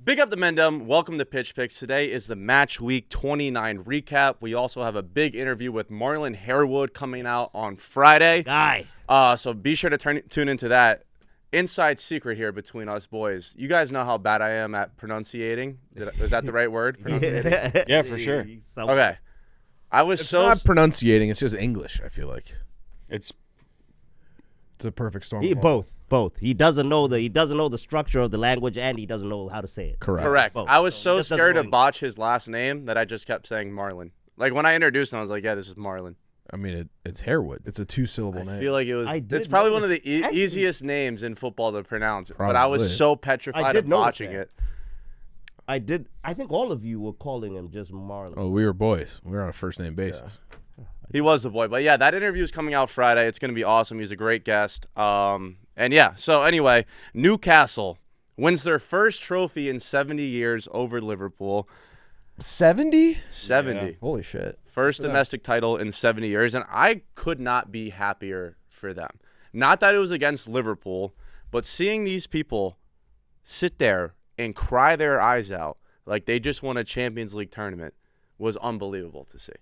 Big up the Mandem. Welcome to Pitch Picks. Today is the Matchweek 29 recap. We also have a big interview with Marlon Harewood coming out on Friday. So be sure to tune into that. Inside secret here between us boys. You guys know how bad I am at pronunciating. Is that the right word? Yeah, for sure. Okay. It's not pronunciating. It's just English, I feel like. It's a perfect storm. Both. He doesn't know the structure of the language, and he doesn't know how to say it. Correct. Both. I was so scared to botch his last name that I just kept saying Marlon. Like when I introduced him, I was like, "Yeah, this is Marlon." I mean, it's Harewood. It's a 2-syllable name. I feel like it's probably one of the easiest names in football to pronounce. Probably. But I was so petrified of botching it. I think all of you were calling him just Marlon. Oh, we were boys. We were on a first-name basis. Yeah. He was the boy. But, yeah, that interview is coming out Friday. It's going to be awesome. He's a great guest. And, yeah, so anyway, Newcastle wins their first trophy in 70 years over Liverpool. 70? 70. Yeah. Holy shit. First domestic title in 70 years, and I could not be happier for them. Not that it was against Liverpool, but seeing these people sit there and cry their eyes out like they just won a Champions League tournament was unbelievable to see.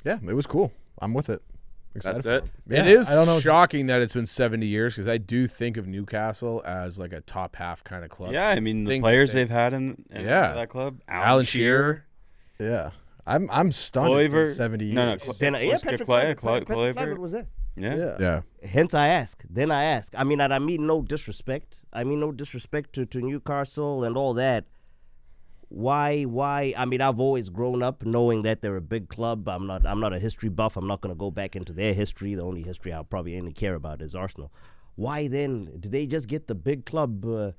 Yeah, it was cool. I'm with it. Excited That's it. Yeah, it is shocking that it's been 70 years because I do think of Newcastle as like a top half kind of club. Yeah, I mean the players they've had in that club. Alan Shearer. Yeah. I'm stunned. It's been 70 years. Patrick Kluivert was there. Yeah. Hence I ask. Then I ask. I mean, I mean no disrespect. To Newcastle and all that. Why? I mean, I've always grown up knowing that they're a big club. I'm not a history buff. I'm not going to go back into their history. The only history I'll probably only care about is Arsenal. Why then do they just get the big club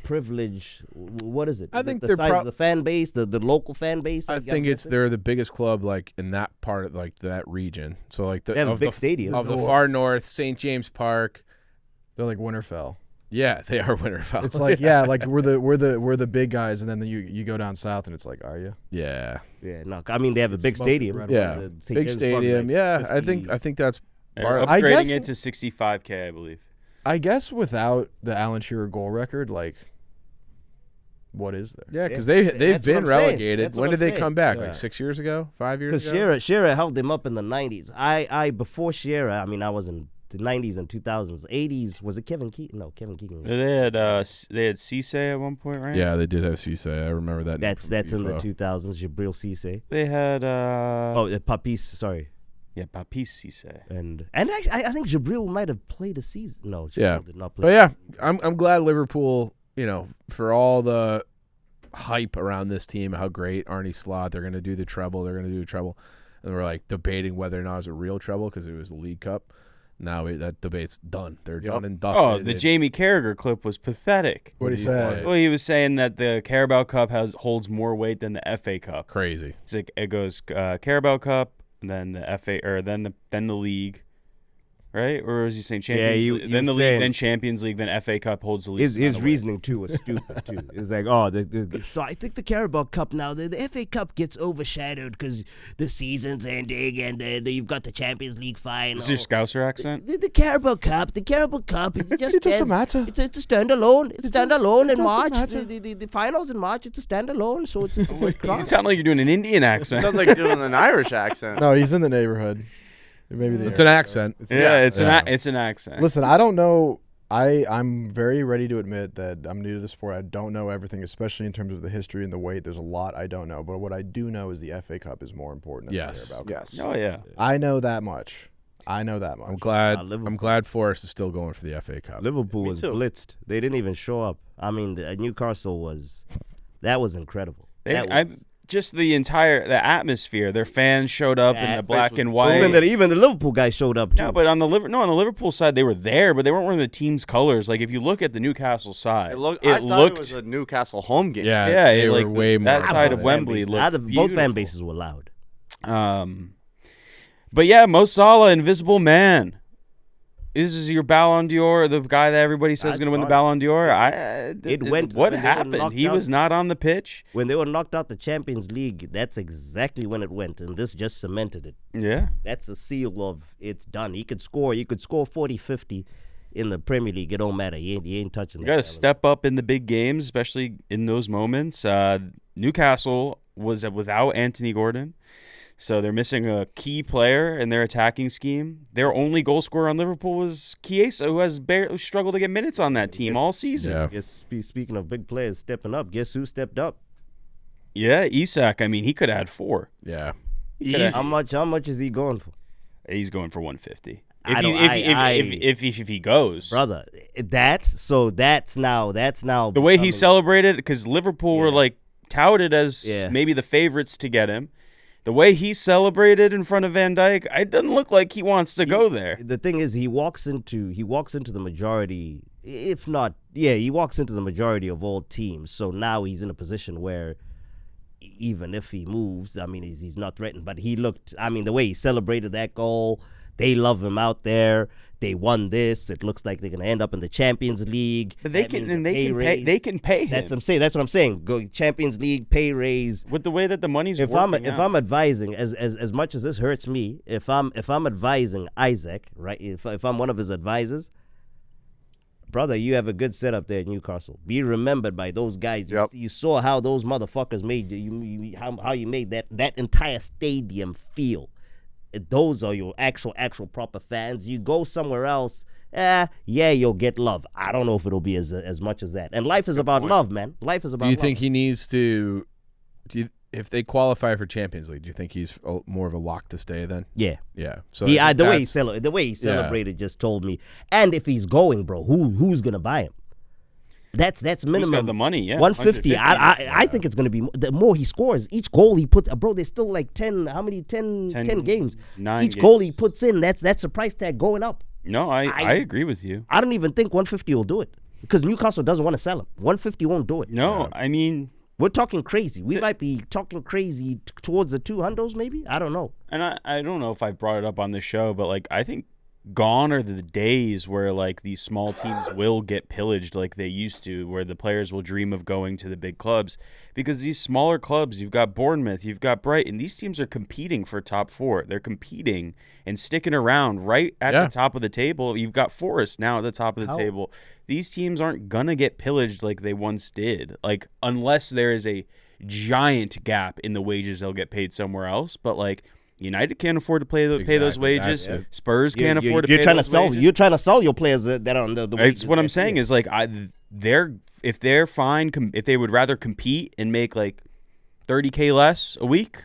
privilege? What is it? I think the size of the fan base, the local fan base. I think they're the biggest club like in that part of like that region. So like they have a big stadium of the far north, St. James Park. They're like Winterfell. Yeah, they are Winterfell. It's like like we're the big guys, and then you go down south, and it's like, are you? Yeah. Yeah. No, I mean they have a big stadium. Right big stadium. Yeah, I think that's. They're upgrading it to 65K, I believe. I guess without the Alan Shearer goal record, like, what is there? Yeah, because they've been relegated. When did they come back? Like 6 years ago, 5 years ago. Because Shearer held them up in the 90s. I before Shearer, I mean, I was in the 90s and 2000s, 80s. Was it Kevin Keegan? No, Kevin Keegan. They had Cisse at one point, right? Yeah, they did have Cisse. I remember that. That's in the 2000s. Jabril Cisse. They had Papis. Sorry. Yeah, Papis Cisse. And actually, I think Jabril might have played a season. No, Jabril did not play. But yeah, I'm glad Liverpool, for all the hype around this team, how great Arne Slot, they're going to do the treble, and we're like debating whether or not it was a real treble because it was the League Cup. Now that debate's done. They're done and dusted. Oh, the Jamie Carragher clip was pathetic. What did he say? Well, he was saying that the Carabao Cup holds more weight than the FA Cup. Crazy. It's like it goes Carabao Cup, and then the FA, or then the league, right? Or was he saying Champions League? Then the league, then Champions League, then FA Cup holds the league. His reasoning too was stupid too. It's like, so I think the Carabao Cup now, the FA Cup gets overshadowed because the season's ending and you've got the Champions League final. Is your Scouser accent? The Carabao Cup it just it doesn't matter. It's a standalone. It's standalone in March. The finals in March. It's a standalone. So it's a good You sound like you're doing an Indian accent. Sounds like doing an Irish accent. No, he's in the neighborhood. Maybe it's an accent. It's an accent. Listen, I don't know. I'm very ready to admit that I'm new to the sport. I don't know everything, especially in terms of the history and the weight. There's a lot I don't know. But what I do know is the FA Cup is more important than the Carabao Cup. Yes. Oh, yeah. I know that much. I'm glad Forrest is still going for the FA Cup. Liverpool was blitzed. They didn't even show up. I mean, Newcastle was incredible. Just the atmosphere. Their fans showed up in the black and white. Even the Liverpool guys showed up too. No, but on the Liverpool side, they were there, but they weren't wearing the team's colors. Like if you look at the Newcastle side, I thought it was a Newcastle home game. Yeah, they were way more. That side of Wembley looked beautiful. Both fan bases were loud. But yeah, Mo Salah, invisible man. This is your Ballon d'Or, the guy that everybody says is going to win the Ballon d'Or. What happened? He was not on the pitch. When they were knocked out the Champions League, that's exactly when it went, and this just cemented it. Yeah. That's a seal of it's done. He could score. You could score 40, 50 in the Premier League, it don't matter. He ain't touching. You got to step up in the big games, especially in those moments. Newcastle was without Anthony Gordon, so they're missing a key player in their attacking scheme. Their only goal scorer on Liverpool was Chiesa, who has barely struggled to get minutes on that team all season. Yeah. Guess, speaking of big players stepping up, guess who stepped up? Yeah, Isak. I mean, he could add 4. Yeah. How much is he going for? He's going for 150. If he goes, brother, that's now the way he celebrated, because Liverpool were like touted as maybe the favorites to get him. The way he celebrated in front of Van Dijk, it doesn't look like he wants to go there. The thing is, he walks into the majority, if not, he walks into the majority of all teams. So now he's in a position where even if he moves, I mean, he's not threatened. But he looked, I mean, the way he celebrated that goal, they love him out there. They won this. It looks like they're going to end up in the Champions League. But they can pay him. That's what I'm saying. Go Champions League, pay raise. With the way that the money's if working I'm advising, as much as this hurts me, if I'm advising Isaac, right? If I'm one of his advisors, brother, you have a good setup there at Newcastle. Be remembered by those guys. Yep. You saw how those motherfuckers made how you made that entire stadium feel. Those are your actual proper fans. You go somewhere else, you'll get love. I don't know if it'll be as much as that. And life is about love, man. Life is about love. Do you think he needs to if they qualify for Champions League, do you think he's more of a lock to stay then? Yeah. Yeah. So the way he celebrated just told me. And if he's going, bro, who's going to buy him? That's minimum. Who's got the money? Yeah, 150. I think it's going to be the more he scores. Each goal he puts, bro. There's still like 10. How many? 10 games. 9 Each games. goal he puts in, that's a price tag going up. No, I agree with you. I don't even think 150 will do it because Newcastle doesn't want to sell him. 150 won't do it. No, I mean, we're talking crazy. We might be talking crazy towards the 200s, maybe. I don't know. And I don't know if I brought it up on the show, but like I think gone are the days where like these small teams will get pillaged like they used to, where the players will dream of going to the big clubs, because these smaller clubs, you've got Bournemouth, you've got Brighton, these teams are competing for top 4. They're competing and sticking around right at the top of the table. You've got Forest now at the top of the table. These teams aren't gonna get pillaged like they once did, like unless there is a giant gap in the wages they'll get paid somewhere else. But like United can't afford to pay those wages. Spurs can't afford to pay those wages. You're trying to sell your players that are on the wages. That's what I'm saying is like if they're fine, if they would rather compete and make like $30K less a week.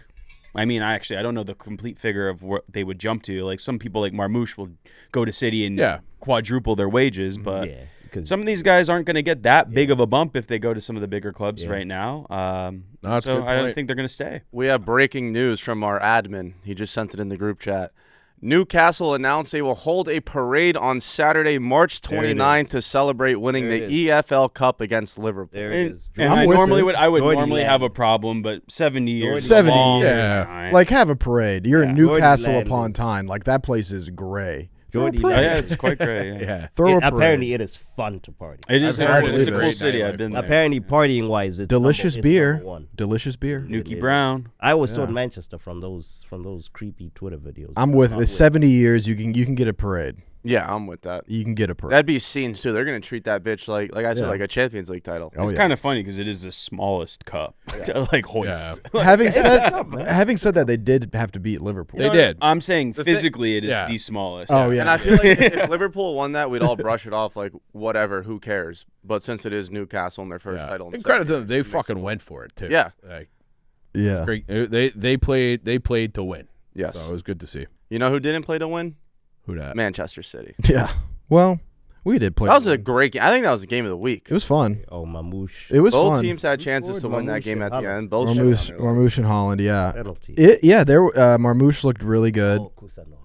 I mean, I don't know the complete figure of what they would jump to. Like some people like Marmoush will go to City and quadruple their wages, but some of these guys aren't going to get that big of a bump if they go to some of the bigger clubs right now. So I don't think they're going to stay. We have breaking news from our admin. He just sent it in the group chat. Newcastle announced they will hold a parade on Saturday, March 29th to celebrate winning the EFL Cup against Liverpool. There it is. And I would normally have a problem, but 70 years. 70 years. Like, have a parade. You're in Newcastle upon Tyne. Like, that place is gray. It's quite great. Throw a parade. Apparently, it is fun to party. It is. It's a cool city. I've been there. Apparently, partying wise, it's delicious beer. Delicious beer. Nuki Brown. I always thought Manchester from those creepy Twitter videos. I'm with it. 70 years. You can get a parade. Yeah, I'm with that. You can get a parade. That'd be scenes too. They're gonna treat that bitch like I said, like a Champions League title. It's kind of funny because it is the smallest cup to like hoist. Having said that, they did have to beat Liverpool. They did. I'm saying physically it is the smallest. Oh yeah. And I feel like if Liverpool won that, we'd all brush it off like whatever, who cares? But since it is Newcastle and their first title, and credit to them, they fucking went for it too. Yeah. Great. They played to win. Yes. So it was good to see. You know who didn't play to win? Who dat? Manchester City. Yeah. Well, we did play. That was a great game. I think that was the game of the week. It was fun. Oh, Mamouche. It was Both fun. teams had chances to win that game at the end. Both Marmouche and Holland, Penalty. Marmouche looked really good.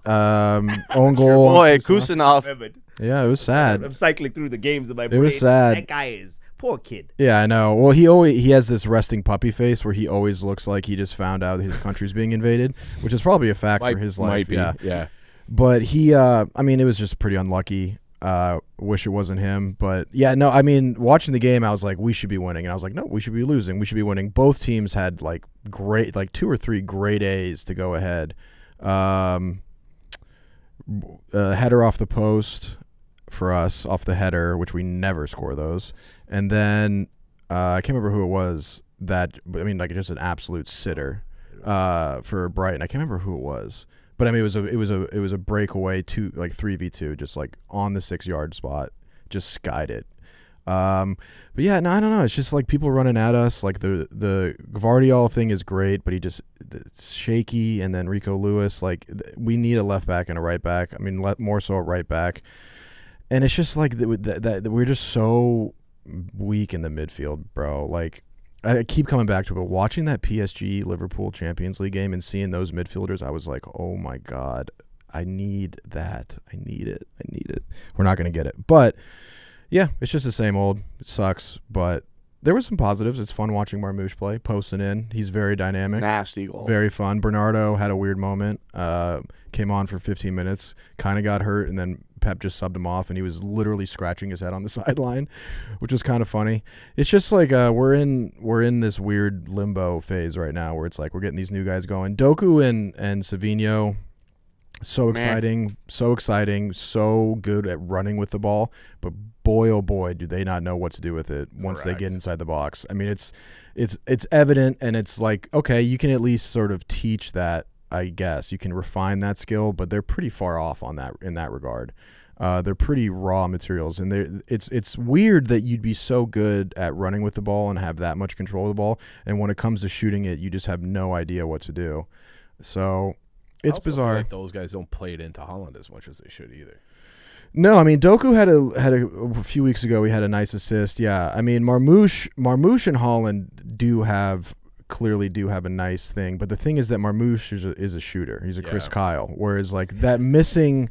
Own goal. Boy, Kusanov. Yeah, it was sad. I'm cycling through the games in my brain. It was sad. That guy is poor kid. Yeah, I know. Well, he has this resting puppy face where he always looks like he just found out his country's being invaded, which is probably a fact for his life. Might be. Yeah. But he, I mean, it was just pretty unlucky. Wish it wasn't him. But, yeah, no, I mean, watching the game, I was like, we should be winning. And I was like, no, we should be losing. We should be winning. Both teams had, like, 2 or 3 great A's to go ahead. Header off the post. for us off the header, which we never score those. And then I can't remember who it was like just an absolute sitter for Brighton. I can't remember who it was. But I mean, it was a breakaway 3v2, just like on the 6-yard spot, just skied it. But yeah, no, I don't know. It's just like people running at us. Like the Gvardiol thing is great, but it's shaky. And then Rico Lewis, we need a left back and a right back. I mean, more so a right back. And it's just like that we're just so weak in the midfield, bro. Like, I keep coming back to it, but watching that PSG Liverpool Champions League game and seeing those midfielders, I was like, oh my God, I need that. I need it. We're not going to get it. But yeah, it's just the same old. It sucks, but there were some positives. It's fun watching Marmoush play, posting in. He's very dynamic. Nasty goal. Very fun. Bernardo had a weird moment. Came on for 15 minutes, kind of got hurt, and then Pep just subbed him off, and he was literally scratching his head on the sideline, which was kind of funny. It's just like we're in this weird limbo phase right now where it's like we're getting these new guys going. Doku and Savinho, so exciting, so good at running with the ball, but boy, oh boy, do they not know what to do with it once they get inside the box. I mean, it's evident, and it's like, okay, you can at least sort of teach that. I guess you can refine that skill, but they're pretty far off on that in that regard. They're pretty raw materials, and it's weird that you'd be so good at running with the ball and have that much control of the ball, and when it comes to shooting it, you just have no idea what to do. So it's bizarre. Feel like those guys don't play it into Holland as much as they should either. No, I mean, Doku had a few weeks ago. He had a nice assist. Yeah, I mean, Marmoush and Holland clearly do have a nice thing, but the thing is that Marmoush is a shooter. He's a Chris Kyle, whereas like that missing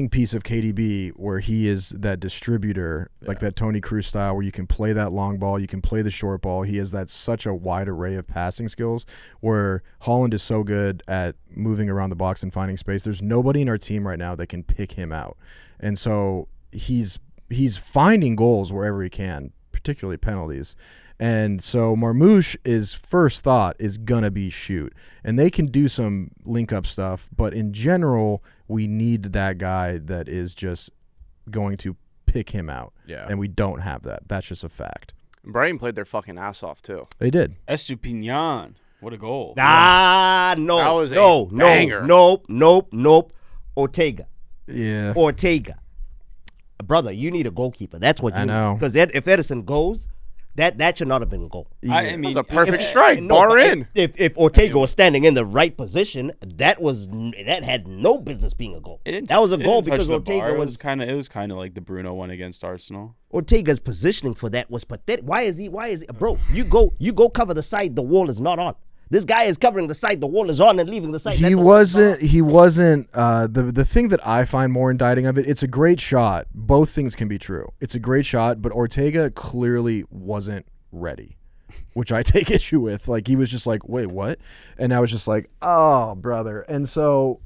piece of KDB where he is that distributor, like that Toni Kroos style, where you can play that long ball, you can play the short ball. He has such a wide array of passing skills, where Holland is so good at moving around the box and finding space. There's nobody in our team right now that can pick him out, and so he's finding goals wherever he can, particularly penalties. And so Marmoush's first thought is going to be shoot. And they can do some link-up stuff, but in general, we need that guy that is just going to pick him out. Yeah. And we don't have that. That's just a fact. Brighton played their fucking ass off, too. They did. Estupinian. What a goal. No. That was a banger. Nope. Ortega. Yeah. Brother, you need a goalkeeper. That's what you need. I know. Because if Edison goes, that should not have been a goal. I mean, it was a perfect strike, bar in. If Ortega was standing in the right position, that had no business being a goal. That was a goal because Ortega was kind of like the Bruno one against Arsenal. Ortega's positioning for that was pathetic. Why is he, bro? You go cover the side the wall is not on. This guy is covering the side the wall is on and leaving the side. He wasn't. The thing that I find more indicting of it, it's a great shot. Both things can be true. It's a great shot, but Ortega clearly wasn't ready, which I take issue with. Like, he was just like, wait, what? And I was just like, oh, brother. And so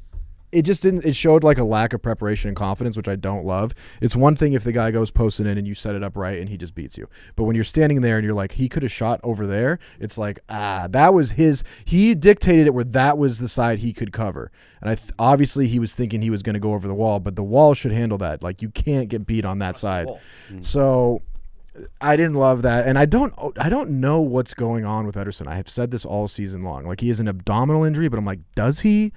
it just didn't. It showed like a lack of preparation and confidence, which I don't love. It's one thing if the guy goes posting in and you set it up right and he just beats you. But when you're standing there and you're like, he could have shot over there, it's like, that was his. He dictated it where that was the side he could cover. And obviously he was thinking he was going to go over the wall, but the wall should handle that. Like, you can't get beat on that side. So I didn't love that, and I don't know what's going on with Ederson. I have said this all season long. Like, he has an abdominal injury, but I'm like, does he?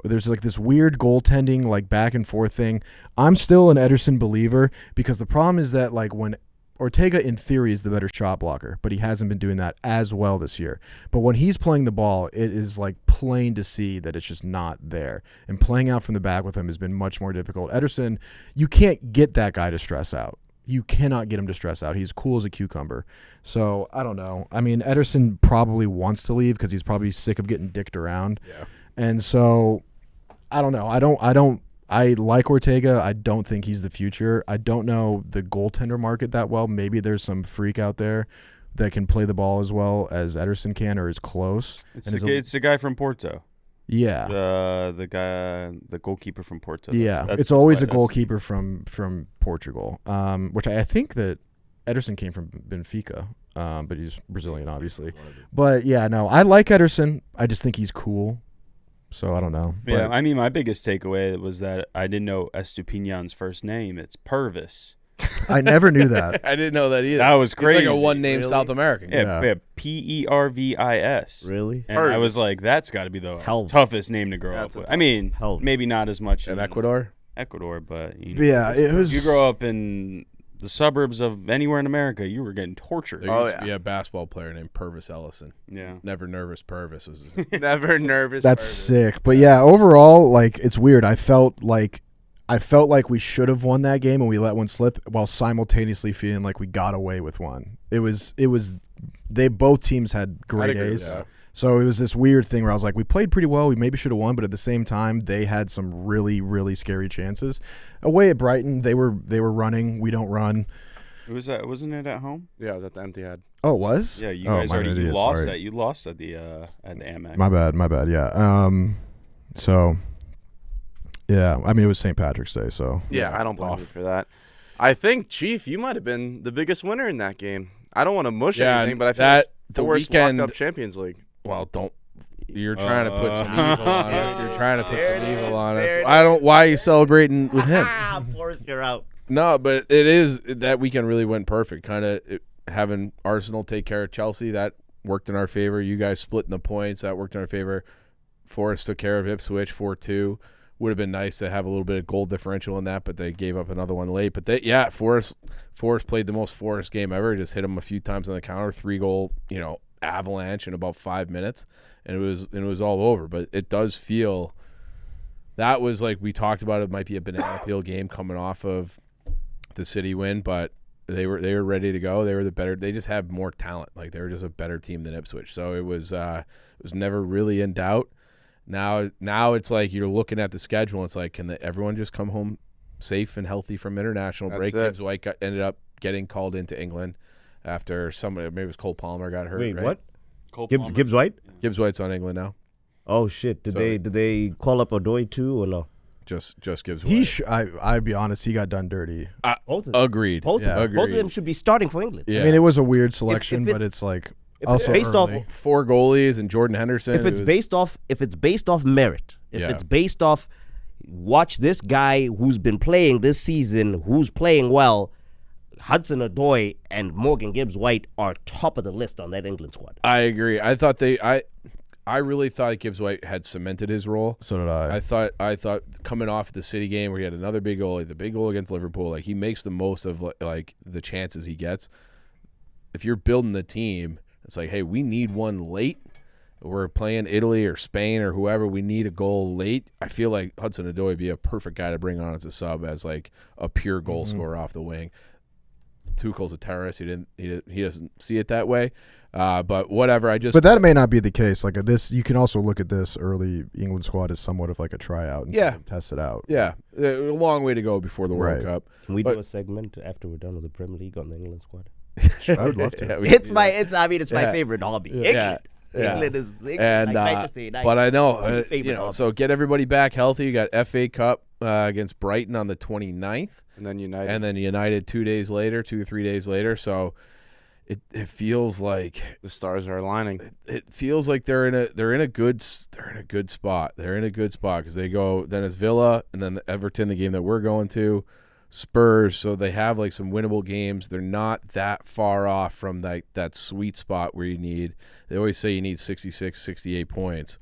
There's like this weird goaltending, like back and forth thing. I'm still an Ederson believer because the problem is that like when Ortega in theory is the better shot blocker, but he hasn't been doing that as well this year. But when he's playing the ball, it is like plain to see that it's just not there. And playing out from the back with him has been much more difficult. Ederson, you can't get that guy to stress out. You cannot get him to stress out. He's cool as a cucumber. So I don't know. I mean, Ederson probably wants to leave because he's probably sick of getting dicked around. Yeah. And so I don't know. I like Ortega. I don't think he's the future. I don't know the goaltender market that well. Maybe there's some freak out there that can play the ball as well as Ederson can or is close. It's the guy from Porto. Yeah. The goalkeeper from Porto. It's always a goalkeeper from Portugal, which I think that Ederson came from Benfica, but he's Brazilian, obviously. But, yeah, no, I like Ederson. I just think he's cool. So I don't know. Yeah, But I mean, my biggest takeaway was that I didn't know Estupinan's first name. It's Purvis. I never knew that. I didn't know that either. That was He's crazy. like a one-name Really? South American. Yeah, Pervis. Really? And I was like, that's got to be the Hell. toughest name to grow up with. I mean, Hell. maybe not as much In in Ecuador. but you know, Yeah, it was. if you grow up in the suburbs of anywhere in America, you were getting tortured. There used to be a basketball player named Purvis Ellison. Yeah. Never Nervous Purvis was his name. Never nervous. That's Purvis. sick. But yeah, overall, like it's weird. I felt like we should have won that game and we let one slip while simultaneously feeling like we got away with one. It was they both teams had great agree with days. that. So it was this weird thing where I was like, we played pretty well. We maybe should have won, but at the same time, they had some really, really scary chances. Away at Brighton, they were running. We don't run. Wasn't it at home? Yeah, it was at the Empty Head. Oh, it was? Yeah, you Oh, guys I'm already an idiot, lost sorry. that. You lost at the Amex. My bad. Yeah. So, yeah. I mean, it was St. Patrick's Day, so Yeah, I don't blame you for that. I think, Chief, you might have been the biggest winner in that game. I don't want to mush anything, but I feel like the worst weekend. locked up Champions League. Well, don't. You're trying to put some evil on us. You're trying to put some evil on us. I don't. Why are you celebrating with him? Forrest, you're out. No, but it is that weekend really went perfect. Kind of having Arsenal take care of Chelsea, that worked in our favor. You guys splitting the points, that worked in our favor. Forest took care of Ipswich 4-2. Would have been nice to have a little bit of goal differential in that, but they gave up another one late. But Forest played the most Forest game ever. Just hit them a few times on the counter, 3-goal, avalanche in about 5 minutes, and it was all over. But it does feel that was like we talked about. It might be a banana peel game coming off of the City win, but they were ready to go. They were the better. They just have more talent. Like they were just a better team than Ipswich. So it was never really in doubt. Now it's like you're looking at the schedule. And it's like, can everyone just come home safe and healthy from international break? Gibbs White ended up getting called into England after somebody, maybe it was Cole Palmer, got hurt. Wait, right? what? Cole Palmer. Gibbs White? Gibbs White's on England now. Oh shit! Did they call up Odoi too or no? Just Gibbs White. I'd be honest, he got done dirty. Both of them. Agreed. Both of them should be starting for England. Yeah. I mean, it was a weird selection, if but it's- it's like if also it's based early. off 4 goalies and Jordan Henderson. if it's based off merit, if Yeah. it's based off watch this guy who's been playing this season, who's playing well, Hudson Odoi and Morgan Gibbs White are top of the list on that England squad. I agree. I really thought Gibbs White had cemented his role. So did I. I thought coming off the City game where he had another big goal, like the big goal against Liverpool, like he makes the most of like the chances he gets. If you're building the team, it's like, hey, we need one late. We're playing Italy or Spain or whoever. We need a goal late. I feel like Hudson Odoi would be a perfect guy to bring on as a sub, as like a pure goal scorer off the wing. Tuchel's a terrorist. He doesn't see it that way. But whatever. But that may not be the case. Like this, you can also look at this early England squad as somewhat of like a tryout and test it out. Yeah, a long way to go before the World Right. Cup. Can we do a segment after we're done with the Premier League on the England squad? I would love to. Yeah, we can It's do my that. favorite hobby. Yeah. England is England, And like Manchester United. but I know One of my favorite so hobbies. get everybody back healthy. You got FA Cup against Brighton on the 29th, And then United. and then United 2 days later, 2 or 3 days later. So it feels like the stars are aligning. it feels like they're in a good spot. They're in a good spot because they go, then it's Villa, and then Everton, the game that we're going to, Spurs. So they have like some winnable games. They're not that far off from that sweet spot where they always say you need 66, 68 points.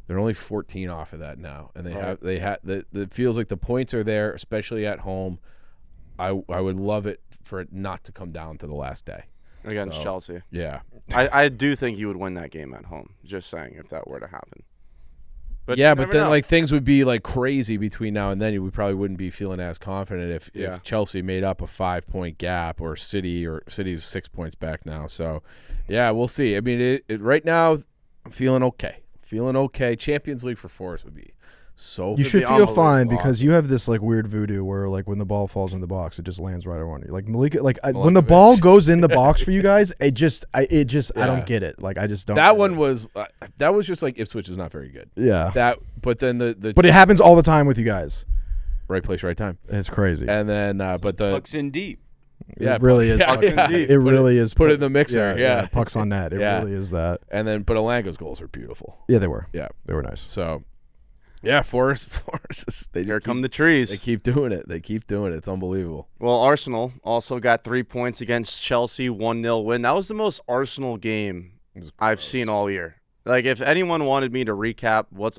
They're only 14 off of that now, and it feels like the points are there, especially at home. I would love it for it not to come down to the last day Against Chelsea. Yeah. I do think you would win that game at home. Just saying, if that were to happen. But yeah, you but never then know. like things would be like crazy between now and then. We probably wouldn't be feeling as confident if Chelsea made up a 5-point gap or City's 6 points back now. So, yeah, we'll see. I mean, right now, I'm feeling okay. Champions League for Forest would be so. You should be feel fine unbelievable. because you have this like weird voodoo where like when the ball falls in the box, it just lands right on you. Like Malika, when the Milinkovic. ball goes in the box for you guys, I I Yeah. don't get it. Like I just don't. That get one it. was just like Ipswich is not very good. Yeah. But then the But it happens all the time with you guys. right place, right time, It's crazy. and then but the Pucks in deep. Yeah, it really is. yeah, Pucks. yeah. It really is. Put it in the mixer. Yeah. Pucks on net. It really is that. And then, but Alanga's goals were beautiful. Yeah, they were. Yeah, they were nice. So, yeah, Forest. Here come the trees. They keep doing it. It's unbelievable. Well, Arsenal also got 3 points against Chelsea, 1-0 win. That was the most Arsenal game I've seen all year. Like, if anyone wanted me to recap what's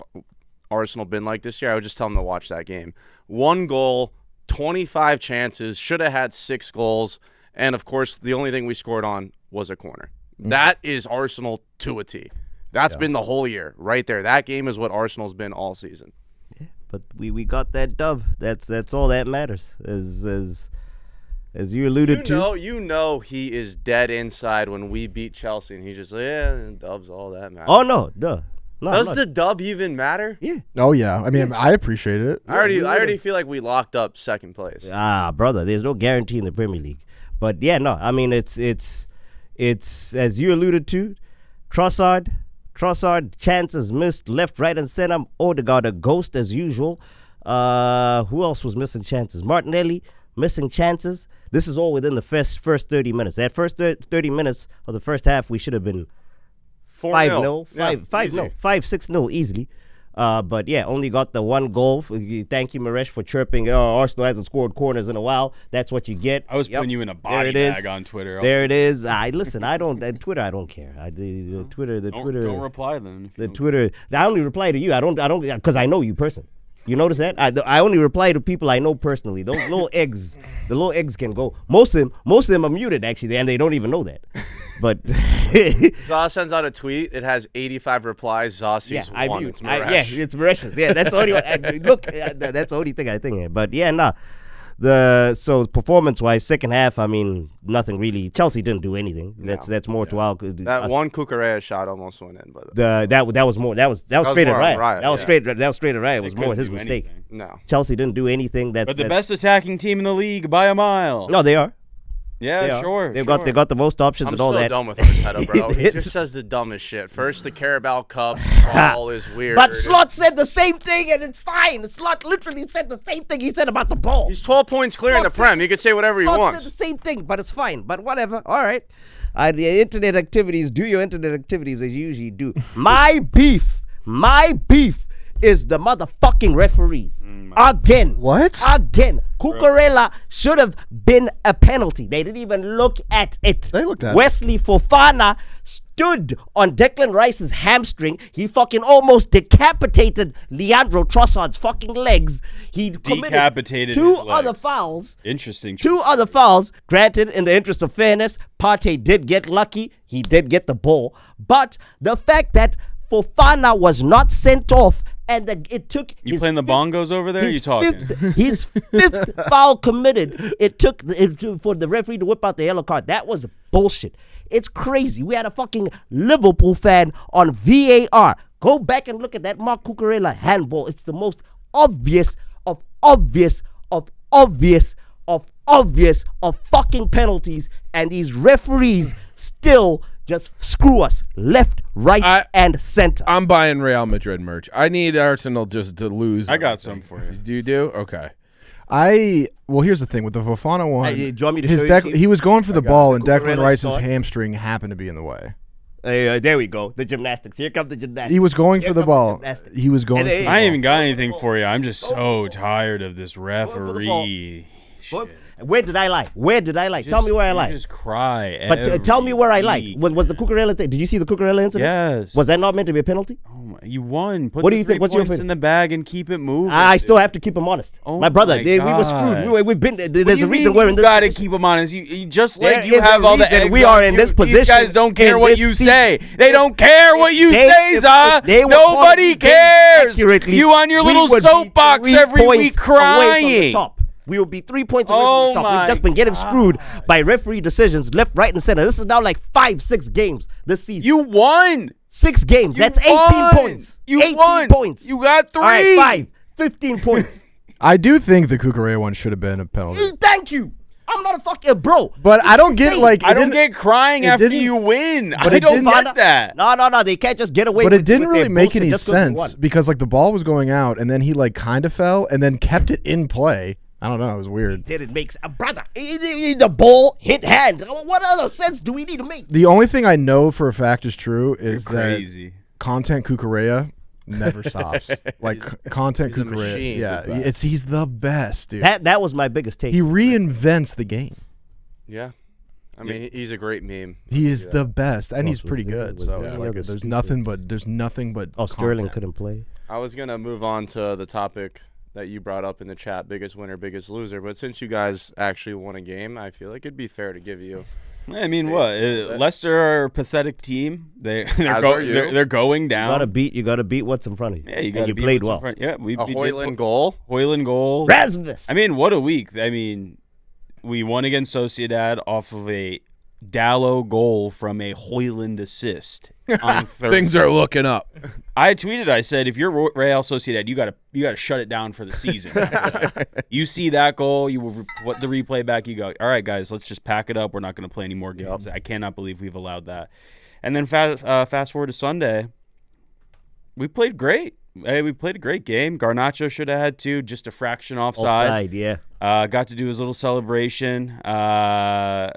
Arsenal been like this year, I would just tell them to watch that game. 1 goal, 25 chances, should have had 6 goals, and, of course, the only thing we scored on was a corner. That is Arsenal to a T. That's been the whole year right there. That game is what Arsenal's been all season. Yeah, but we got that dub. That's all that matters. As you alluded to. You know he is dead inside when we beat Chelsea, and he's just like, yeah, dub's all that matters. Oh, no, duh. No, Does the dub even matter? Yeah. Oh yeah. I mean, I appreciate it. I already feel like we locked up second place. Brother, there's no guarantee in the Premier League. But yeah, no, I mean it's as you alluded to, Trossard chances missed left, right, and center. Odegaard a ghost as usual. Who else was missing chances? Martinelli missing chances. This is all within the first 30 minutes. That first 30 minutes of the first half, we should have been 5-0, 5-6-0 easily. But yeah, only got the 1 goal. Thank you, Maresh, for chirping. Arsenal hasn't scored corners in a while. That's what you get. I was putting you in a body bag on Twitter. There it is. Listen, I don't. Twitter, I don't care. The Twitter. Don't reply then. The Twitter. I only reply to you. I don't because I know you personally. You notice that? I only reply to people I know personally. Those little eggs, the little eggs can go. Most of them are muted actually, and they don't even know that. But Zaw sends out a tweet. It has 85 replies. Zaw sees 1. It's Maresh. It's Maresh's. Yeah, that's the only one. That's the only thing I think. But yeah, nah. So performance-wise, second half, I mean, nothing really. Chelsea didn't do anything. That's more to our. That one Cucurella shot almost went in, but that was more. That was straight at Ryan. That was straight at Ryan. It was more his mistake. Anything. No, Chelsea didn't do anything. But the best attacking team in the league by a mile. No, they are. Yeah, sure. They got the most options and all that. I'm still done with Arteta, bro. He just says the dumbest shit. First, the Carabao Cup ball is weird. But Slot said the same thing, and it's fine. Slot literally said the same thing he said about the ball. He's 12 points clear in the Prem. He could say whatever he wants. Said the same thing, but it's fine. But whatever. All right. The internet activities. Do your internet activities as you usually do. My beef is the motherfucking referees. Again. What? Again. Cucurella should have been a penalty. They didn't even look at it. They looked at it. Wesley Fofana stood on Declan Rice's hamstring. He fucking almost decapitated Leandro Trossard's fucking legs. He decapitated two his legs. Other fouls. Interesting. 2 other fouls. Granted, in the interest of fairness, Partey did get lucky. He did get the ball. But the fact that Fofana was not sent off and it took you playing the bongos over there? You talking? His 5th foul committed. It took for the referee to whip out the yellow card. That was bullshit. It's crazy. We had a fucking Liverpool fan on VAR. Go back and look at that Mark Cucurella handball. It's the most obvious of fucking penalties, and these referees still just screw us left, right, and center. I'm buying Real Madrid merch. I need Arsenal just to lose. I got some for you. Do you do? Okay. Well, here's the thing with the Fofana one. Do you want me to show you? He was going for the ball, and Declan Cucurella Rice's saw it. hamstring happened to be in the way. There we go. The gymnastics. Here comes the gymnastics. He was going for the ball. gymnastics. He was going. And For the I ain't ball. even got anything for you. I'm just so tired of this referee. What? Where did I lie? Tell me where I lied. You just cry. But tell me where I lied. Was the Cucurella thing? Did you see the Cucurella incident? Yes. Was that not meant to be a penalty? Oh my, you won. Put What do the you think? 3 What's your points opinion? in the bag and keep it moving. I still have to keep him honest. Oh my brother, my we were God. screwed. We've been. There's What do a you reason mean we're in you this. gotta keep them honest. You just There like you is a have all the reason eggs we are on in you. this position These guys don't care in what this you season. say. They don't care what you say, Zah. They were Nobody calling these games cares. accurately, You on your we little would be soapbox 3 every points week away from the crying. top. We will be 3 points away Oh from the top. my We've just been getting God. screwed by referee decisions left, right, and center. This is now like 5-6 games this season. You won. 6 games. You That's 18 won. points. You 18 won. points. You got 3. All right, 15 points. I do think the Cucurella one should have been a penalty. Thank you. I'm not a fucking bro. But I don't get like I don't get crying it after didn't- you win. but I it don't didn't- get that. No. They can't just get away But with it didn't with their really make bullshit any just 'cause we won. sense because like the ball was going out and then he like kind of fell and then kept it in play. I don't know. It was weird. Didn't make sense. Brother, the ball hit hand. What other sense do we need to make? The only thing I know for a fact is true is Crazy. that content Kukurea never stops. Like content he's a Kukurea. machine. Yeah, he's the best, dude. That was my biggest take. He reinvents the game. Yeah. I mean, he's a great meme. He is the best, and he's pretty good. was So it? it's Yeah. like Yeah, there's the nothing but. Oh, Sterling content. couldn't play. I was going to move on to the topic that you brought up in the chat, biggest winner, biggest loser. But since you guys actually won a game, I feel like it'd be fair to give you. I mean, what? Leicester are a pathetic team. They're are you. they're going down. You gotta beat what's in front of you. Yeah, you And got to you beat played what's in well. front. Yeah, we A did Hoyland goal. Hoyland goal. Rasmus. I mean, what a week. I mean, we won against Sociedad off of a Dallo goal from a Hoyland assist on Thursday. Things are looking up. I tweeted. I said, if you're Real Sociedad, you gotta shut it down for the season. You see that goal, you will put the replay back. You go, all right, guys, let's just pack it up. We're not going to play any more games. I cannot believe we've allowed that. And then fast forward to Sunday, we played great. Hey, we played a great game. Garnacho should have had 2, just a fraction offside. Offside, yeah. Got to do his little celebration.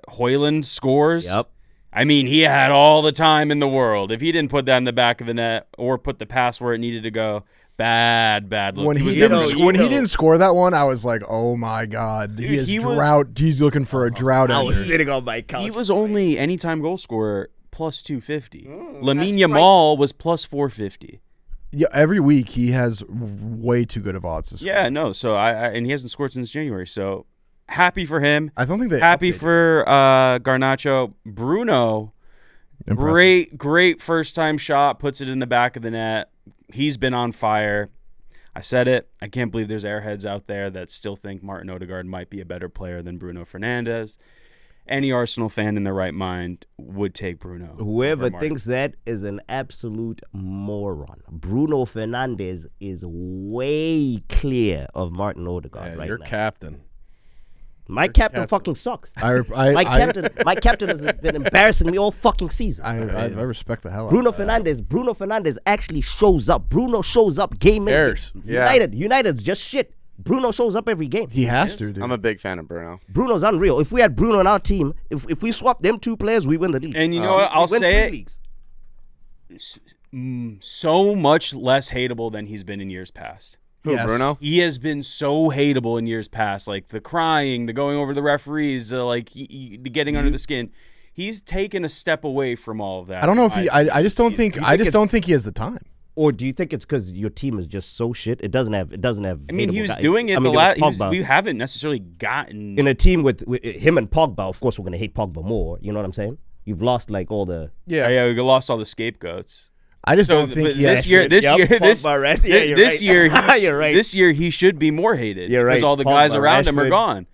Hoyland scores. Yep. I mean, he had all the time in the world. If he didn't put that in the back of the net or put the pass where it needed to go, bad look. When he didn't score that one, I was like, "Oh my god, Dude, he is drought. He's looking for a drought." I was ender. sitting on my couch. He was only anytime goal scorer plus 250. Lamine Yamal was plus 450. Yeah, every week he has way too good of odds to score. Yeah, no. So and he hasn't scored since January. So happy for him. I don't think they Happy updated. for Garnacho. Bruno, Impressive. great first time shot. Puts it in the back of the net. He's been on fire. I said it. I can't believe there's airheads out there that still think Martin Odegaard might be a better player than Bruno Fernandes. Any Arsenal fan in their right mind would take Bruno. Whoever over Martin. thinks that is an absolute moron. Bruno Fernandes is way clear of Martin Odegaard Man, right you're now. captain. My captain fucking sucks. My captain has been embarrassing me all fucking season. I respect the hell out Bruno of that. Bruno Fernandes actually shows up. Bruno shows up game in. Cares. Game. Yeah. United's just shit. Bruno shows up every game. He has to, dude. I'm a big fan of Bruno. Bruno's unreal. If we had Bruno on our team, if we swap them 2 players, we win the league. And you know what? I'll We win say 3 it. leagues. So much less hateable than he's been in years past. Who, Yes. Bruno? He has been so hateable in years past, like the crying, the going over the referees, the getting under the skin. He's taken a step away from all of that. I don't know if he. I just don't think. I just don't think he has the time. Or do you think it's because your team is just so shit? It doesn't have. I mean, he hateable was guys. doing it I mean, the it was last. Pogba. We haven't necessarily gotten. In a team with him and Pogba, of course, we're gonna hate Pogba more. You know what I'm saying? You've lost like all the. Yeah, we lost all the scapegoats. I just So don't think but he has. this year, Pogba, Rashford. Yeah, you're this right. year, You're right. This year he should be more hated You're because right. all the guys Pogba, around him are Rashford. gone.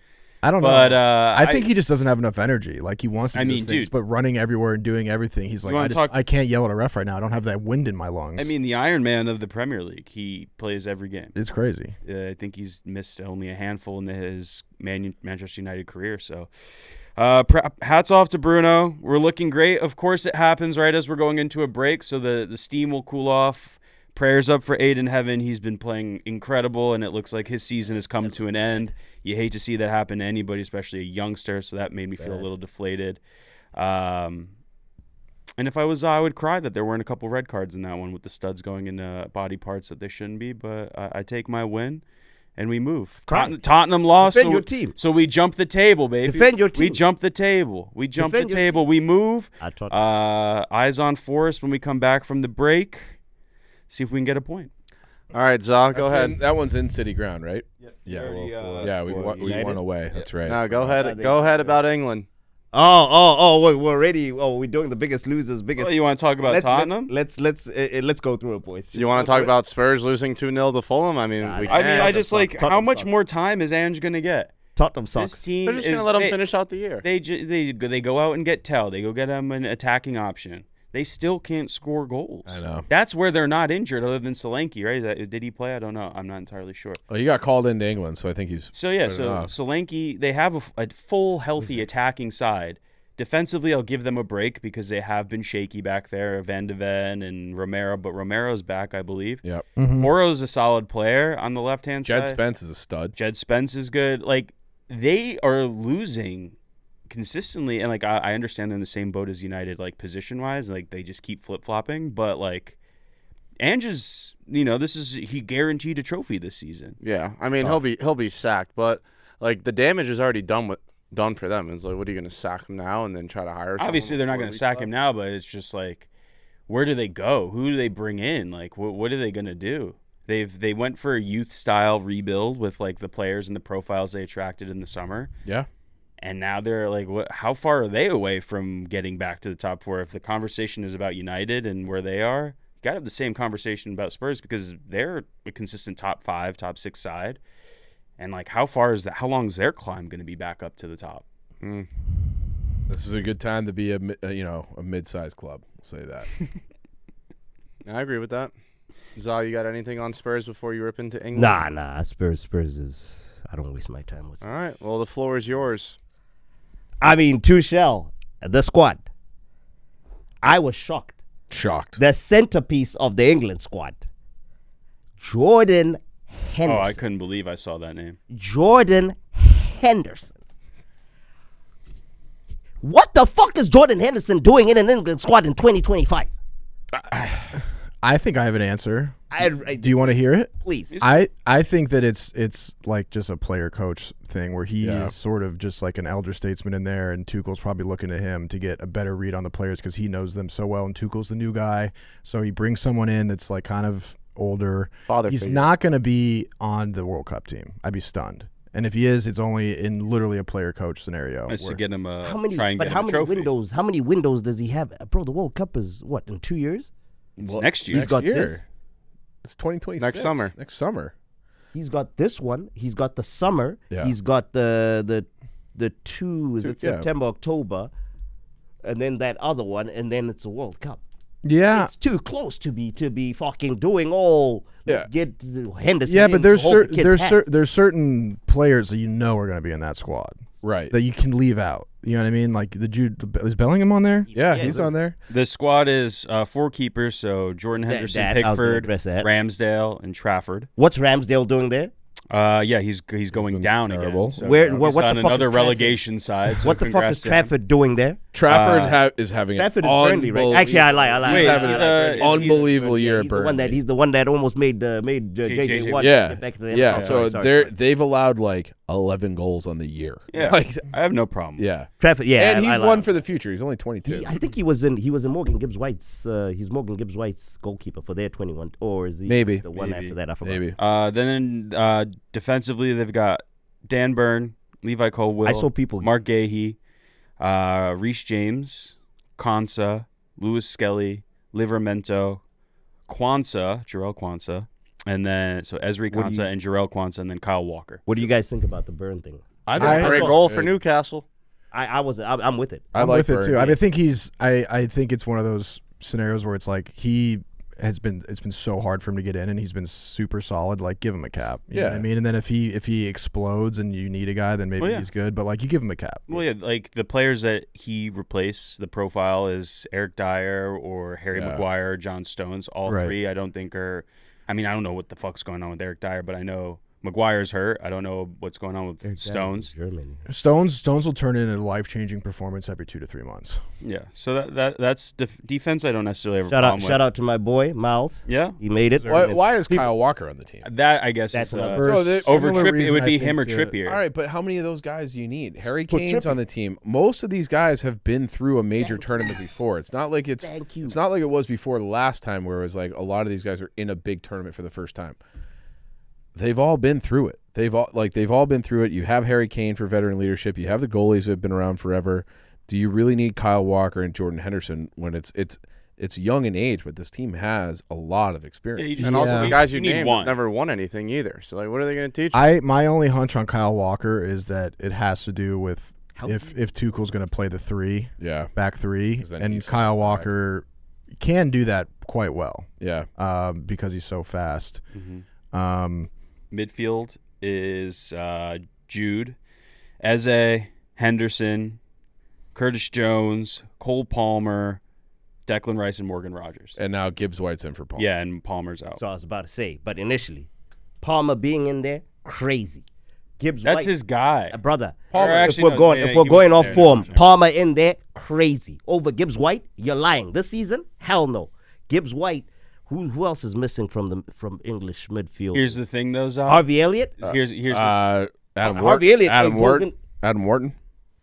I don't know. But I think he just doesn't have enough energy. Like he wants to I do mean, those things, dude. but running everywhere and doing everything, he's like, wanna I can't yell at a ref right now. I don't have that wind in my lungs. I mean, the Iron Man of the Premier League. He plays every game. it's crazy. I think he's missed only a handful in his Manchester United career. So, hats off to Bruno. We're looking great. Of course, it happens right as we're going into a break, so the steam will cool off. Prayers up for Ayden Heaven. He's been playing incredible, and it looks like his season has come to an end. You hate to see that happen to anybody, especially a youngster, so that made me feel a little deflated. And if I was, I would cry that there weren't a couple red cards in that one with the studs going into body parts that they shouldn't be, but I take my win, and we move. Tottenham lost, Defend your team. so we jump the table, baby. Defend your team. We jump the table. Defend your Table. We move. I Eyes on Forest when we come back from the break. See if we can get a point. All right, Zal, go ahead. That one's in city ground, right? Yeah. We United? won away. That's right. No, go ahead. Go ahead about England. we're already. Oh, we're doing the biggest losers. Biggest. You want to talk about Tottenham? Let's go through it, boys. You want to talk about Spurs losing 2-0 to Fulham? I mean, we I mean, can. I just like Tottenham how much sucks. more time is Ange going to get? Tottenham This sucks. team They're just going to let them finish out the year. They go out and get Tell. They go get them an attacking option. They still can't score goals. I know. That's where they're not injured, other than Solanke, right? Did he play? I don't know. I'm not entirely sure. Well, he got called into England, so I think he's. So yeah, good enough. Solanke, they have a full, healthy attacking side. Defensively, I'll give them a break because they have been shaky back there. Van de Ven and Romero, but Romero's back, I believe. Yep. Moro's a solid player on the left-hand side. Jed Spence is a stud. Jed Spence is good. Like, they are losing consistently, and like I understand they're in the same boat as United, like position-wise. Like, they just keep flip-flopping, but like Ange is, he guaranteed a trophy this season. Yeah, I mean he'll be sacked, but like the damage is already done for them. It's like, what are you going to sack him now and then try to hire? Obviously, they're not going to sack him now, but it's just like, where do they go? Who do they bring in? Like, what are they going to do? They went for a youth style rebuild with like the players and the profiles they attracted in the summer. Yeah. And now they're like, how far are they away from getting back to the top 4? If the conversation is about United and where they are, you got to have the same conversation about Spurs because they're a consistent top 5, top 6 side. And like, how long is their climb going to be back up to the top? This is a good time to be a mid-sized club. We'll say that. I agree with that. Zal, you got anything on Spurs before you rip into England? Nah. Spurs is. I don't waste my time with. All right. Well, the floor is yours. I mean, Tuchel, the squad. I was shocked. The centerpiece of the England squad, Jordan Henderson. Oh, I couldn't believe I saw that name. Jordan Henderson. What the fuck is Jordan Henderson doing in an England squad in 2025? I think I have an answer. Do you want to hear it? Please. I think that it's like just a player coach thing where he is sort of just like an elder statesman in there, and Tuchel's probably looking to him to get a better read on the players because he knows them so well, and Tuchel's the new guy, so he brings someone in that's like kind of older. He's not going to be on the World Cup team. I'd be stunned. And if he is, it's only in literally a player coach scenario. It's to get him how many trophy. windows? How many windows does he have, bro? The World Cup is what, in 2 years? It's next year. He's got this. It's 2026. Next summer. Next summer. He's got this one. He's got the summer. Yeah. He's got the two. Is it September, October, and then that other one, and then it's a World Cup. Yeah, It's too close to be fucking doing all. Yeah. Get Henderson. yeah, but in there's to hold the kids' hats. there's certain players that are going to be in that squad Right. that you can leave out. You know what I mean? Like is Bellingham on there? Yeah, he's on there. The squad is 4 keepers, so Jordan Henderson, I was gonna Pickford, address that. Ramsdale, and Trafford. What's Ramsdale doing there? Yeah, he's going down terrible. again. So Where- he's what the on fuck is another Trafford? relegation side. So What the fuck congrats is to him. Trafford doing there? Trafford is having Trafford an is Burnley, right? Actually, I like. Wait, He's is having he an the- is he unbelievable year at He's the one Burnley. he's the one that almost made JJ Watt Yeah, get back to the yeah. NFL. So Sorry. they've allowed like 11 goals on the year. Yeah, Like, I have no problem. yeah. Trafford, yeah, And he's I one for the future. He's only 22. I think he was in Morgan Gibbs White's. He's Morgan Gibbs White's goalkeeper for their 21, or is he Maybe. the one Maybe. after that? I forgot. Maybe. Then defensively, they've got Dan Burn, Levi Colwill, I saw people. Mark Gahey, Reece James, Konsa, Lewis Skelly, Livramento, Jarrell Kwanzaa, and then so Ezri What do Konsa and Jarrell Kwanzaa, and then Kyle Walker. What do you guys think about the Burn thing? I think I- Great Burnley's goal good. for Newcastle. I'm with it. I I'm like with it too. I Burnley. mean, I think it's one of those scenarios where it's like it's been so hard for him to get in, and he's been super solid. Like, give him a cap. You know what I Yeah. mean, and then if he explodes and you need a guy, then maybe Well, yeah. he's good. But like, you give him a cap. Well, yeah, like the players that he replaced, the profile is Eric Dyer or Harry Yeah. Maguire, John Stones. All Right. 3, I don't think are. I mean, I don't know what the fuck's going on with Eric Dyer, but I know Maguire's hurt. I don't know what's going on with Stones. Germany. Stones will turn in a life-changing performance every 2 to 3 months. Yeah, so that's defense. I don't necessarily have a Shout problem with. out out to my boy Miles. Yeah, He made it. Why is Kyle Walker on the team? that I guess That's is another- So the- over similar Trippier. It reason would I be think him or to- Trippier. All right, but how many of those guys do you need? Harry Put Kane's Trippier. on the team. Most of these guys have been through a major tournament before. It's not like Thank you. It's not like it was before last time, where it was like a lot of these guys are in a big tournament for the first time. They've all been through it. They've all been through it. You have Harry Kane for veteran leadership. You have the goalies who have been around forever. Do you really need Kyle Walker and Jordan Henderson when it's young in age, but this team has a lot of Yeah, experience? you just- And also Yeah. the guys you need named one. never won anything either. So like, what are they going to teach you? My only hunch on Kyle Walker is that it has to do with if Tuchel's going to play the 3, Yeah, back 3, 'Cause then and he's Kyle back. Walker can do that quite well yeah. because he's so fast. Mhm. Midfield is Jude, Eze, Henderson, Curtis Jones, Cole Palmer, Declan Rice, and Morgan Rogers. And now Gibbs White's in for Palmer. Yeah, and Palmer's out. So I was about to say, but initially, Palmer being in there, crazy. Gibbs That's White, his guy. brother. Palmer, if actually, we're no, going, yeah, if he we're was going off there, form, no, sure. Palmer in there, crazy. Over Gibbs White, you're lying. This season, hell no. Gibbs White. Who else is missing from English midfield? Here's the thing, though, Zach. Harvey Elliott. Here's Adam Harvey Elliott. Adam goes Wharton. in- Adam Wharton.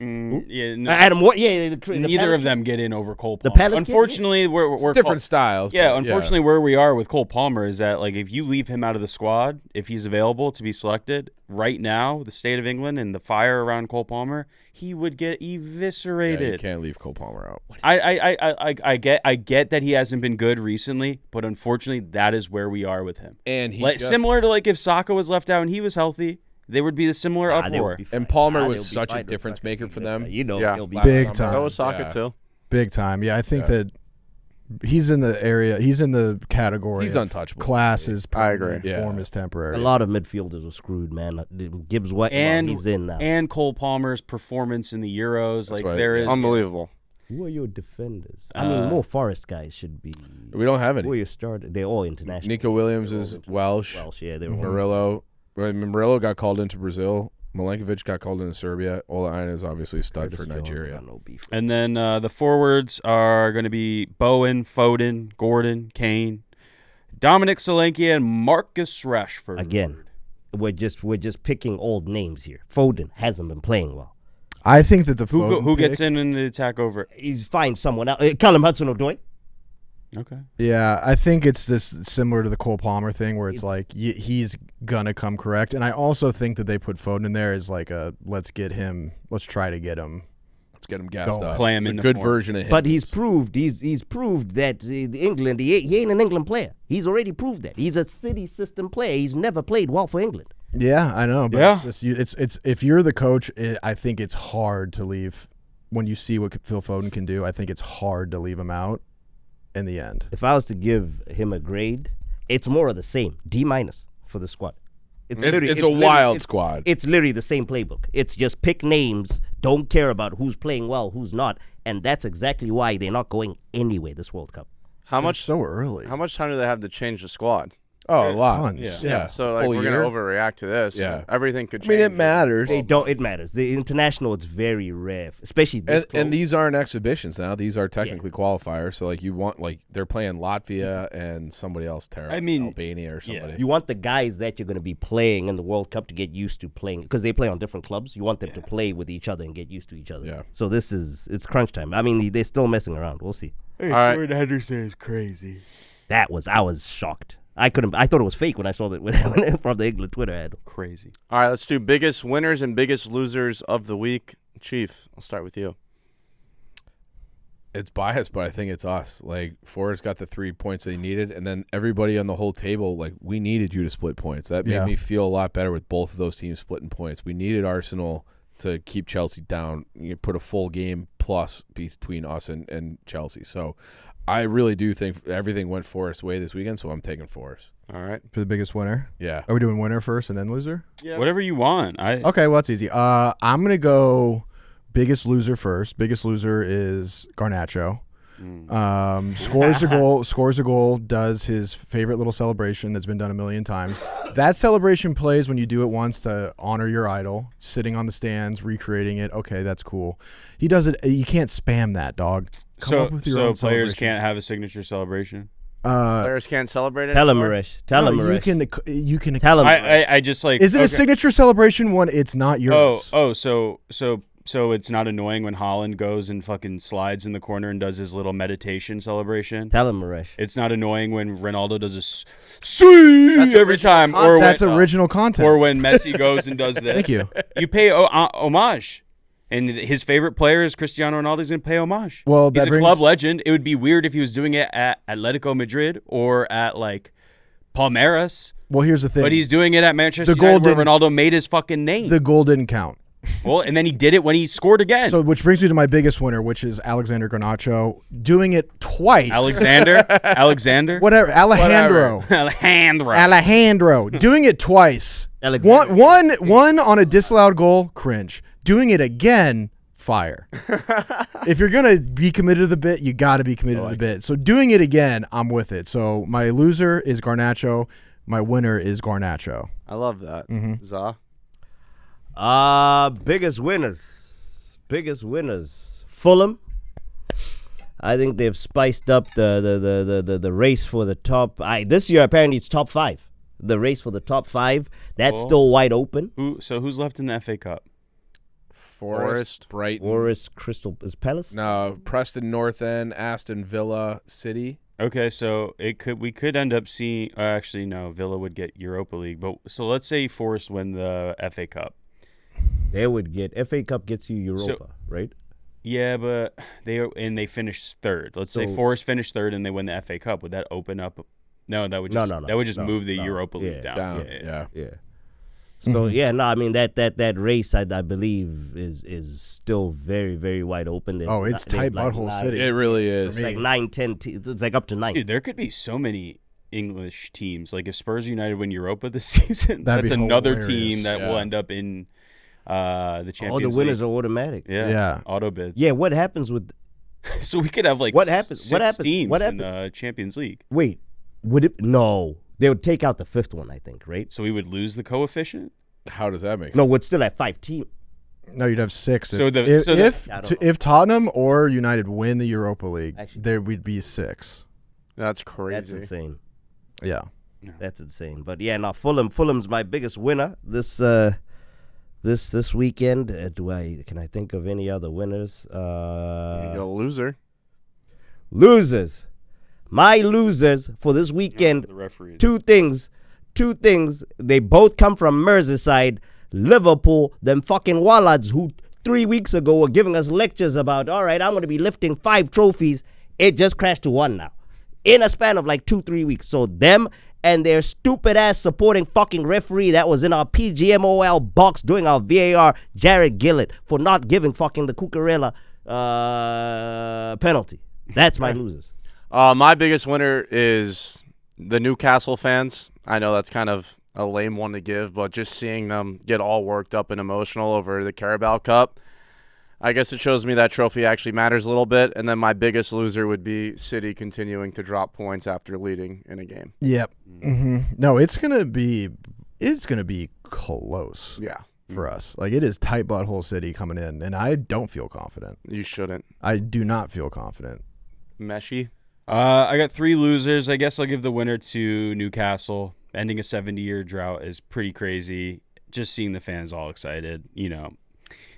yeah, no, Adam Ward. Yeah, neither of them get in over Cole The Palmer. Palace kid, Unfortunately, we're Different styles. Yeah, but unfortunately, where we are with Cole Palmer is that, like, if you leave him out of the squad, if he's available to be selected right now, the state of England and the fire around Cole Palmer, he would get Yeah, eviscerated. you can't leave Cole Palmer out. I get that he hasn't been good recently, but unfortunately, that is where we are with him. And he Like, similar to like if Saka was left out and he was healthy, there would be a similar uproar. And Palmer was such a difference maker for them. You know, Yeah. he'll be Big fine. time. So was Saka Yeah. too. Big time. Yeah, I think that he's in the area. He's in the category. He's of untouchable. Class is I agree. permanent, Yeah. form is temporary. A lot of midfielders were screwed, man. Gibbs White, And he's in now. and Cole Palmer's performance in the Euros, like right, there yeah. is Unbelievable. Who are your defenders? I mean, more Forest guys should be. We don't have Who are any. your starters? They're all international. Nico Williams is Welsh. Welsh, yeah, they're all. Murillo. Murillo got called into Brazil. Milenkovic got called into Serbia. Ola Aina is obviously a stud for Curtis Jones, Nigeria. got no beef. And then the forwards are going to be Bowen, Foden, Gordon, Kane, Dominic Solanke, and Marcus Rashford. Again, we're just picking old names here. Foden hasn't been playing well. I think that the Who gets pick- in the attack over? He's find someone else. Callum Hudson-Odoi. Okay. Yeah, I think it's this similar to the Cole Palmer thing where it's It's- like he's gonna come correct, and I also think that they put Foden in there as like a let's try to get him. Let's get him gassed Go. up. Play him It's in a the good form. version of him. But he's proved that England he ain't an England player. He's already proved that. He's a city system player. He's never played well for England. Yeah, I know. But Yeah. it's if you're the coach, I think it's hard to leave when you see what Phil Foden can do. I think it's hard to leave him out in the end. If I was to give him a grade, it's more of the same. D- for the squad. it's literally- a wild squad. It's literally the same playbook. It's just pick names, don't care about who's playing well, who's not, and that's exactly why they're not going anywhere this World Cup. How much? So early. How much time do they have to change the squad? Oh, a lot. Tons. Yeah. So like Full we're year. gonna overreact to this. Yeah. Everything could I change. mean, it matters. They don't. It matters. The international, it's very rare, especially this And close. these aren't exhibitions now. These are technically qualifiers. So like you want they're playing Latvia and somebody else terrible. I mean, Albania or somebody. You want the guys that you're going to be playing in the World Cup to get used to playing because they play on different clubs. You want them to play with each other and get used to each other. Yeah. So it's crunch time. I mean, they're still messing around. We'll see. Hey, right. Jordan Henderson is crazy. I was shocked. I thought it was fake when I saw that from the England Twitter ad. Crazy. All right, let's do biggest winners and biggest losers of the week. Chief, I'll start with you. It's biased, but I think it's us. Like Forrest got the 3 points they needed, and then everybody on the whole table, like we needed you to split points. That made Yeah. me feel a lot better with both of those teams splitting points. We needed Arsenal to keep Chelsea down. You put a full game plus between us and Chelsea. So I really do think everything went Forrest's way this weekend, so I'm taking Forrest. All right. For the biggest winner. Yeah. Are we doing winner first and then loser? Whatever you want. Okay, well that's easy. I'm gonna go biggest loser first. Biggest loser is Garnacho. Scores a goal, does his favorite little celebration that's been done a million times. That celebration plays when you do it once to honor your idol, sitting on the stands, recreating it. Okay, that's cool. He does it. You can't spam that, dog. Come up with your own players celebration. can't have a signature celebration. Players can't celebrate it. Tell him, anymore? Maresh. Tell him, No, Maresh. you can. Tell him. I just like. Is it okay. a signature celebration when it's not yours? So it's not annoying when Holland goes and fucking slides in the corner and does his little meditation celebration. Tell him, Maresh. It's not annoying when Ronaldo does a see every time, or That's when, original content. or when Messi goes and does this. Thank you. You pay homage. And his favorite player is Cristiano Ronaldo. He's going to pay homage. Well, he's that a brings- club legend. It would be weird if he was doing it at Atletico Madrid or at like Palmeiras. Well, here's the thing. But he's doing it at Manchester The goal United, where didn't- Ronaldo made his fucking name. the goal didn't count. Well, and then he did it when he scored again. So, which brings me to my biggest winner, which is Alexander Garnacho doing it twice. Alexander, Whatever. Alejandro. Alejandro doing it twice. Alexander. One on a disallowed goal, cringe. Doing it again fire. If you're gonna be committed to the bit, you got to be committed to the bit. So doing it again, I'm with it. So my loser is Garnacho. My winner is Garnacho. I love that. Za? Biggest winners. Fulham. I think they've spiced up the race for the top. This year apparently it's top 5. The race for the top 5, that's still wide open. Who's left in the FA Cup? Forest, Brighton. Forest, Crystal is Palace. No, Preston North End, Aston Villa, City. Okay, so we could end up seeing. Actually, no, Villa would get Europa League. But so let's say Forest win the FA Cup. They would get FA Cup gets you Europa, right? Yeah, but they finish third. Let's say Forest finish third and they win the FA Cup. Would that open up? No, that would just that would just move the Europa League down. Yeah. So I mean that race I believe is still very, very wide open. It's tight butthole city. It really is. It's like 9-10 teams. It's like up to 9. Dude, there could be so many English teams. Like if Spurs United win Europa this season, that's another team that will end up in the Champions League. All the winners are automatic. Yeah. Auto bids. Yeah, what happens with so we could have like what happens? Six teams in the Champions League. Wait. Would it? No. They would take out the 5th one, I think, right? So we would lose the coefficient? How does that make sense? No, we'd still have 5 teams. No, you'd have 6. So if Tottenham or United win the Europa League, there would be 6. That's crazy. That's insane. Yeah. That's insane. But Fulham's my biggest winner this weekend. Can I think of any other winners? You go loser. Losers. My losers for this weekend, two things. They both come from Merseyside, Liverpool, them fucking Wallads who 3 weeks ago were giving us lectures about, all right, I'm going to be lifting 5 trophies. It just crashed to 1 now in a span of like 2-3 weeks. So them and their stupid ass supporting fucking referee that was in our PGMOL box doing our VAR, Jared Gillett, for not giving fucking the Cucurella penalty. That's my losers. My biggest winner is the Newcastle fans. I know that's kind of a lame one to give, but just seeing them get all worked up and emotional over the Carabao Cup, I guess it shows me that trophy actually matters a little bit. And then my biggest loser would be City continuing to drop points after leading in a game. Yep. No, it's gonna be close. Yeah. For us, like it is tight butthole City coming in, and I don't feel confident. You shouldn't. I do not feel confident. Meshy. I got 3 losers. I guess I'll give the winner to Newcastle. Ending a 70-year drought is pretty crazy. Just seeing the fans all excited,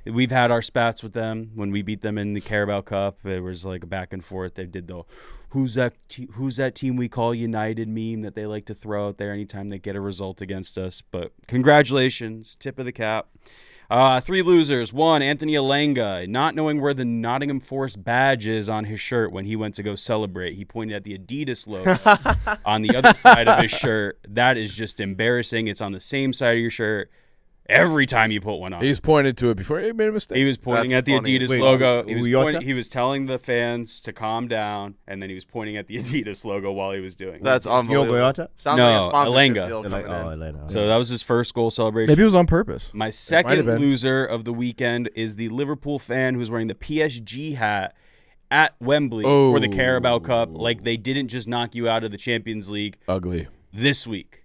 We've had our spats with them when we beat them in the Carabao Cup. It was like a back and forth. They did the who's that team we call United meme that they like to throw out there anytime they get a result against us. But congratulations, tip of the cap. 3 losers. 1, Anthony Alanga, not knowing where the Nottingham Forest badge is on his shirt when he went to go celebrate. He pointed at the Adidas logo on the other side of his shirt. That is just embarrassing. It's on the same side of your shirt every time you put one on. He's pointed to it before he made a mistake. He was pointing at the Adidas logo. He was telling the fans to calm down, and then he was pointing at the Adidas logo while he was doing it. That's unbelievable. Sounds no, like a sponsorship deal Alanga. So that was his first goal celebration. Maybe it was on purpose. My second loser of the weekend is the Liverpool fan who's wearing the PSG hat at Wembley for the Carabao Cup. Like they didn't just knock you out of the Champions League. Ugly. This week.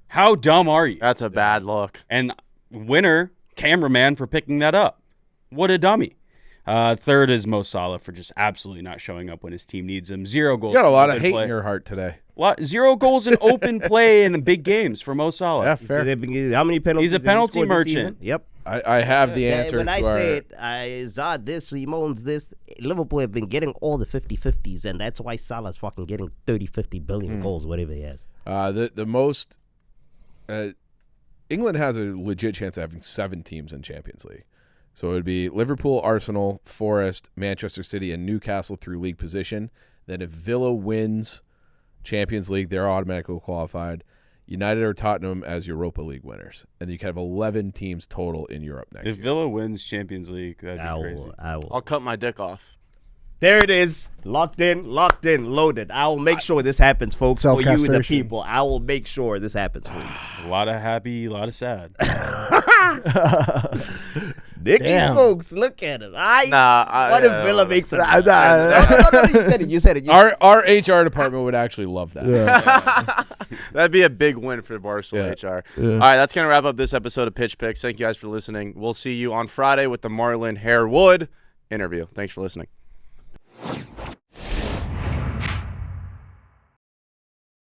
How dumb are you? That's a bad look. And winner, cameraman, for picking that up. What a dummy. Third is Mo Salah for just absolutely not showing up when his team needs him. 0 goals. You got a lot of hate in your heart today. 0 goals in open play in big games for Mo Salah. Yeah, fair. How many penalties? He's a penalty merchant. Yep. I have the answer when to I our... say it, Zod this, he moans this. Liverpool have been getting all the 50-50s, and that's why Salah's fucking getting 50 billion goals, whatever he has. The most... England has a legit chance of having 7 teams in Champions League. So it would be Liverpool, Arsenal, Forest, Manchester City, and Newcastle through league position. Then if Villa wins Champions League, they're automatically qualified. United or Tottenham as Europa League winners. And you can have 11 teams total in Europe next year. If Villa wins Champions League, that'd be crazy. I'll cut my dick off. There it is. Locked in, loaded. I will make sure this happens, folks, for you the people. I will make sure this happens for you. A lot of happy, a lot of sad. Nicky Damn. Smokes, look at him. What if Villa makes it? No, you said it. Our HR department would actually love that. That'd be a big win for Barstool HR. All right, that's going to wrap up this episode of Pitch Picks. Thank you guys for listening. We'll see you on Friday with the Marlon Harewood interview. Thanks for listening.